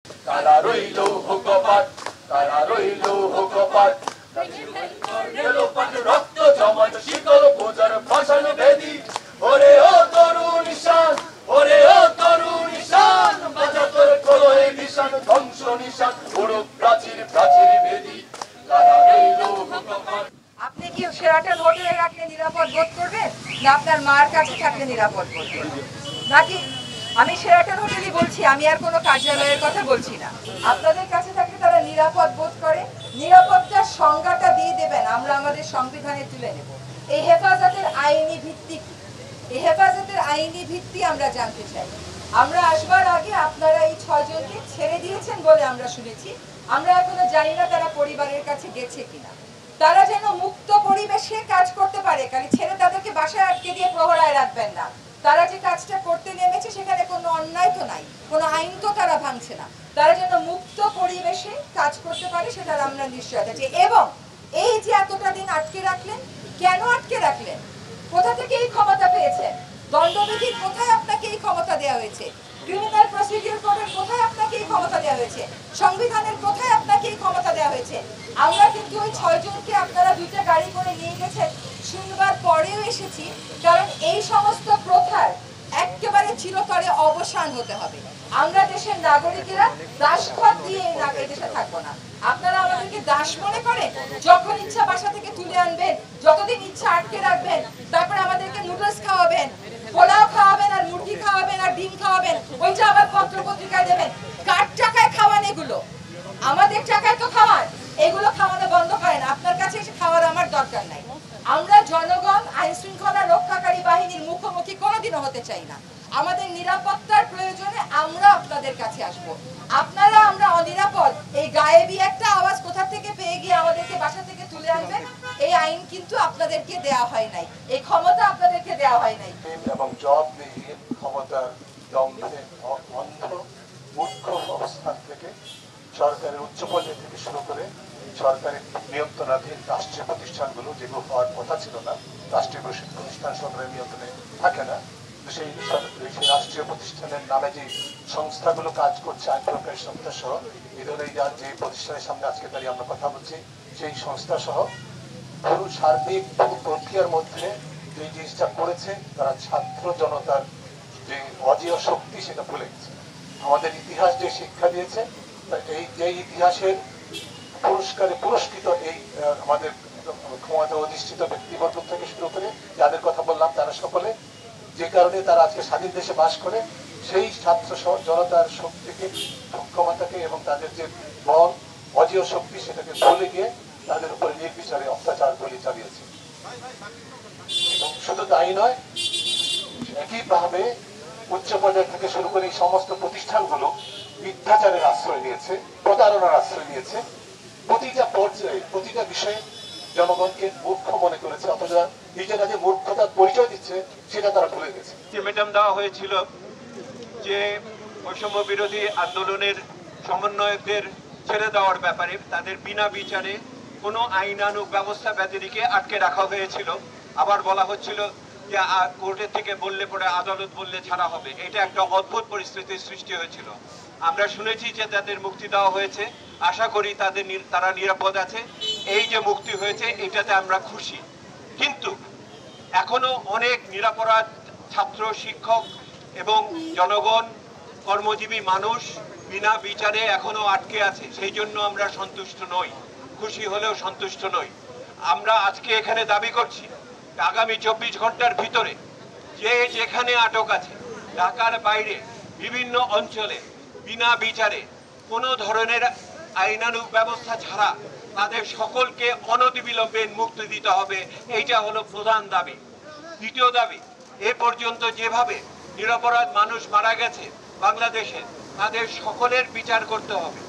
কারা রইল হুকপাত, কারা রইল হুকপাত, রক্ত জমাট শীতল পূজার ভাষণ বেদি। ওরে ও তরুণ ঈশান, ওরে ও তরুণ ঈশান, বাজা তোর কলহে নিশান, ধ্বংস নিশান উড়ুক প্রাচীর প্রাচীর বেদি। কারা রইল হুকপাত। আপনি কি শেরাটন হোটেলে রাখলে নিরাপদ বোধ করবেন, না আপনার মার কাছে থাকলে নিরাপদ বোধ করবেন? নাকি আমি শেরাটন হোটেলই বলছি, আমি আর কোনো কার্যালয়ের কথা বলছি না। আপনাদের কাছে থাকলে তারা নিরাপদ বোধ করে, নিরাপত্তার সংজ্ঞাটা দিয়ে দেবেন, আমরা আমাদের সংবিধানে তুলে নেব। এই হেফাজতের আইনি ভিত্তি কি? এই হেফাজতের আইনি ভিত্তি আমরা জানতে চাই। আমরা আসবার আগে আপনারা এই 6 জনকে ছেড়ে দিয়েছেন বলে আমরা শুনেছি। আমরা এখনো জানি না তারা পরিবারের কাছে গেছে কিনা। তারা যেন মুক্ত পরিবেশে কাজ করতে পারে, খালি ছেড়ে তাদেরকে বাসায় আটকে দিয়ে প্রহরায় রাখবেন না। তারা যে কাজটা করতে নেমেছে সেখানে কোনো অন্যায় তো নাই, কোনো আইন তো তারা ভাঙছে না। তারা যেন মুক্ত পরিবেশে কাজ করতে পারে সেটার আমরা নিশ্চয়তা চাই। এবং এই যে এতটা দিন আটকে রাখলেন, কেন আটকে রাখলেন? কোথা থেকে এই ক্ষমতা পেয়েছেন? দণ্ডবিধির কোথায় আপনাকে এই ক্ষমতা দেওয়া হয়েছে? ক্রিমিনাল প্রসিডিউর কোডের কোথায় আপনাকে এই ক্ষমতা দেওয়া হয়েছে? সংবিধানের কোথায় আপনাকে এই ক্ষমতা দেওয়া হয়েছে? আমরা কিন্তু ওই 6 জনকে আপনারা 2টা গাড়ি করে নিয়ে গেছেন শুনবার পরেও এসেছি, কারণ এই সমস্ত প্রথার একেবারে চিরতরে অবসান হতে হবে। আমরা দেশের নাগরিকেরা দাসখত দিয়ে এই দেশে থাকবো না। আপনারা আমাদেরকে দাস মনে করেন, যখন ইচ্ছা বাসা থেকে তুলে আনবেন, যতদিন ইচ্ছা আটকে রাখবেন, তারপরে আমাদেরকে নুডলস খাওয়াবেন, পোলাও খাওয়াবেন, আর মুরগি খাওয়াবেন, আর ডিম খাওয়াবেন, ওইটা আবার পত্র পত্রিকায় দেবেন। কার টাকায় খাওয়ান এগুলো? আমাদের টাকায় তো খাওয়ান। এগুলো খাওয়ানো বন্ধ করেন। আপনার কাছে এসে খাওয়ার আমার দরকার নাই। আমরা জনগণ আইন শৃঙ্খলা রক্ষাকারী বাহিনীর মুখোমুখি কোনোদিনও হতে চাই না। আমাদের নিরাপত্তার প্রয়োজনে আমরা আপনাদের কাছে আসব। আপনারা আমরা অনিরাপদ, এই গায়েবী একটা আওয়াজ কোথা থেকে পেয়ে গিয়ে আমাদেরকে বাসা থেকে তুলে আনবেন, এই আইন কিন্তু আপনাদেরকে দেওয়া হয় নাই, এই ক্ষমতা আপনাদেরকে দেওয়া হয় নাই। এবং জবাবদিহির ক্ষমতার দম্ভে অন্ধ মূর্খ অবস্থান থেকে সরকারের উচ্চ পর্যায় থেকে শুরু করে সরকারের নিয়ন্ত্রণাধীন রাষ্ট্রীয় প্রতিষ্ঠানগুলো, যেগুলো হওয়ার কথা ছিল না, রাষ্ট্রীয় প্রতিষ্ঠান সরকারের নিয়ন্ত্রণে থাকে না, সেই রাষ্ট্রীয় প্রতিষ্ঠানের নামে যে সংস্থাগুলো কাজ করছে, আইন প্রয়োগকারী সংস্থা সহ এই ধরনের যে প্রতিষ্ঠানের সামনে আজকে দাঁড়িয়ে আমরা কথা বলছি, সেই সংস্থা সহ পুরো সার্বিক প্রক্রিয়ার মধ্যে যে জিনিসটা করেছে, তারা ছাত্র জনতার যে অজেয় শক্তি সেটা ভুলে গেছে। আমাদের ইতিহাস যে শিক্ষা দিয়েছে, এই যে ইতিহাসের পুরস্কারে পুরস্কৃত এই আমাদের ক্ষমতা অধিষ্ঠিত ব্যক্তিবর্গ থেকে শুরু করে যাদের কথা বললাম, তারা সকলে যে কারণে তারা আজকে স্বাধীন দেশে বাস করে, সেই ছাত্র জনতার শক্তিকে, ক্ষমতাকে এবং তাদের যে বল অজেয় শক্তি সেটাকে ভুলে গিয়ে তাদের উপরে নির্বিচারে অত্যাচার গুলি চালিয়েছে। এবং শুধু তাই নয়, একইভাবে উচ্চ পর্যায় থেকে শুরু করে এই সমস্ত প্রতিষ্ঠানগুলো মিথ্যাচারের আশ্রয় নিয়েছে, প্রতারণার আশ্রয় নিয়েছে। প্রতিটা পর্যায়ে প্রতিটা বিষয়ে জনগণকে মূর্খ মনে করেছে, অথচ নিজেরা যে মূর্খতার পরিচয় দিচ্ছে সেটা তারা ভুলে গেছে। আলটিমেটাম দেওয়া হয়েছিল যে বৈষম্য বিরোধী আন্দোলনের সমন্বয়কদের ছেড়ে দেওয়ার ব্যাপারে তাদের বিনা বিচারে কোনো আইনানুগ ব্যবস্থা ব্যতিরিকে আটকে রাখা হয়েছিল। আবার বলা হচ্ছিল যে কোর্টের থেকে বললে পরে আদালত বললে ছাড়া হবে। এটা একটা অদ্ভুত পরিস্থিতির সৃষ্টি হয়েছিল। আমরা শুনেছি যে তাদের মুক্তি দেওয়া হয়েছে, আশা করি তারা নিরাপদ আছে। এই যে মুক্তি হয়েছে এটাতে আমরা খুশি, কিন্তু এখনো অনেক নিরপরাধ ছাত্র, শিক্ষক এবং জনগণ, কর্মজীবী মানুষ বিনা বিচারে এখনো আটকে আছে। সেই জন্য আমরা সন্তুষ্ট নই, খুশি হলেও সন্তুষ্ট নই। আমরা আজকে এখানে দাবি করছি আগামী 24 ঘন্টার ভিতরে যে যেখানে আটক আছে, ঢাকার বাইরে বিভিন্ন অঞ্চলে বিনা বিচারে কোনো ধরনের আইনানুগ ব্যবস্থা ছাড়া তাদের সকলকে অনতিবিলম্বে মুক্তি দিতে হবে। এইটা হলো প্রধান দাবি। দ্বিতীয় দাবি, এ পর্যন্ত যেভাবে নিরপরাধ মানুষ মারা গেছে বাংলাদেশে, তাদের সকলের বিচার করতে হবে।